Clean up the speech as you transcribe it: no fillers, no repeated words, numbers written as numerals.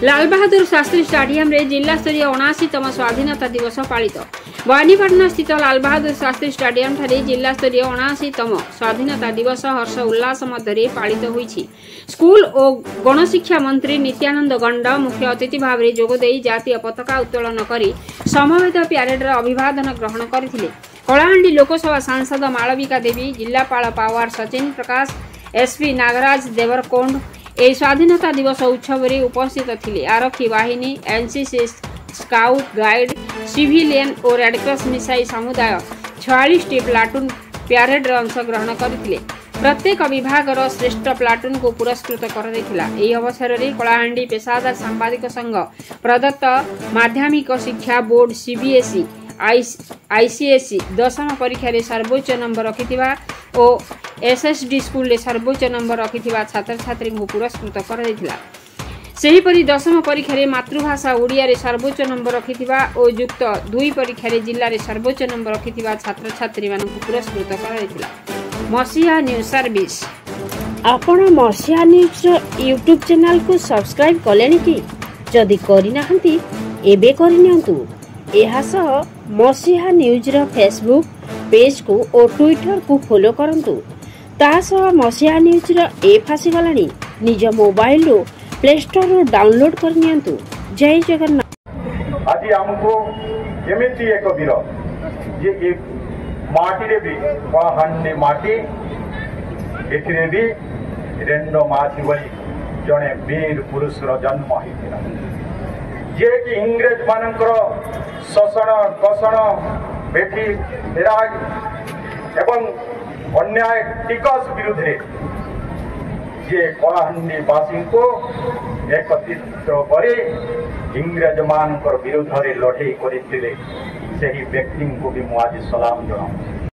Lal Bahadur Shastri stadium रे जिला स्तरीय 79तम स्वाधीनता दिवस पालित। भवानीपाटना स्थित लाल बहादुर शास्त्री स्टेडियम ठारे जिला स्तरीय 79तम स्वाधीनता दिवस हर्ष उल्लास मध्य पालित होईछि। स्कूल और गणशिक्षा मंत्री नित्यानंद गंड मुख्य अतिथि भाव में जोगदे जातीय पताका उत्तोलन करी समवेत प्यारेडर अभिवादन ग्रहण करथिले। कलाहांडी लोकसभा सांसद मालविका देवी, जिलापाल पावर सचिन प्रकाश, एसपी नागराज देवरकोंड ए स्वाधीनता दिवस उत्सव में उपस्थित थिले। आरक्षी बाहिनी, एनसीसी, स्काउट गाइड, सिविलियन और रेडक्रॉस मिसाई समुदाय 46 प्लाटून प्यारेड अंशग्रहण करथिले। प्रत्येक विभागर श्रेष्ठ प्लाटून को पुरस्कृत कर अवसर में कलाहांडी पेशादार सांबादिक संघ प्रदत्त माध्यमिक शिक्षा बोर्ड सीबीएसई आईसीएसई 10वीं परीक्षा रे सर्वोच्च नंबर रखिथिबा और एसएसडी स्कूल रे सर्वोच्च नंबर रखिथिबा छात्र छात्री को पुरस्कृत कर सेहीपरि 10वीं परीक्षा रे मातृभाषा ओडिया रे सर्वोच्च नंबर रखिथिबा और युक्त 2 परीक्षा रे जिल्ला रे सर्वोच्च नंबर रखिथिबा छात्र छात्री मानक पुरस्कृत कर मसिया न्यूज सर्विस। आपण मसिया न्यूज यूट्यूब चैनल को सब्सक्राइब कलेनी कि जदि करिना हंती एबे करिनियंतु। एहा सह मसिया न्यूज रो फेसबुक पेज को और ट्विटर को फॉलो करंतु। ता सह मसिया न्यूज रो ऐप आसी गलानी। निज मोबाइल रो प्ले स्टोर रो डाउनलोड करनियंतु। जय जगन्नाथ। आज हमको एमिति एक वीर जे माटी रे भी कलाहांडी माटी एथिरे भी रेंडो माछी बोली जने वीर पुरुष रो जन्म होइतिला जे कि इंग्रेज मानकर शोषण कषण बेठी विराज एवं अन्याय टिकस विरुद्ध जे कलाहांडी वासी को एकत्रित करे इंग्रेज मानकर विरुद्ध रे लड़ाई करथिले। ସେହି ବ୍ୟକ୍ତିଙ୍କୁ ବି ମୁଁ ଆଜି ସଲାମ ଜଣାଉଛି।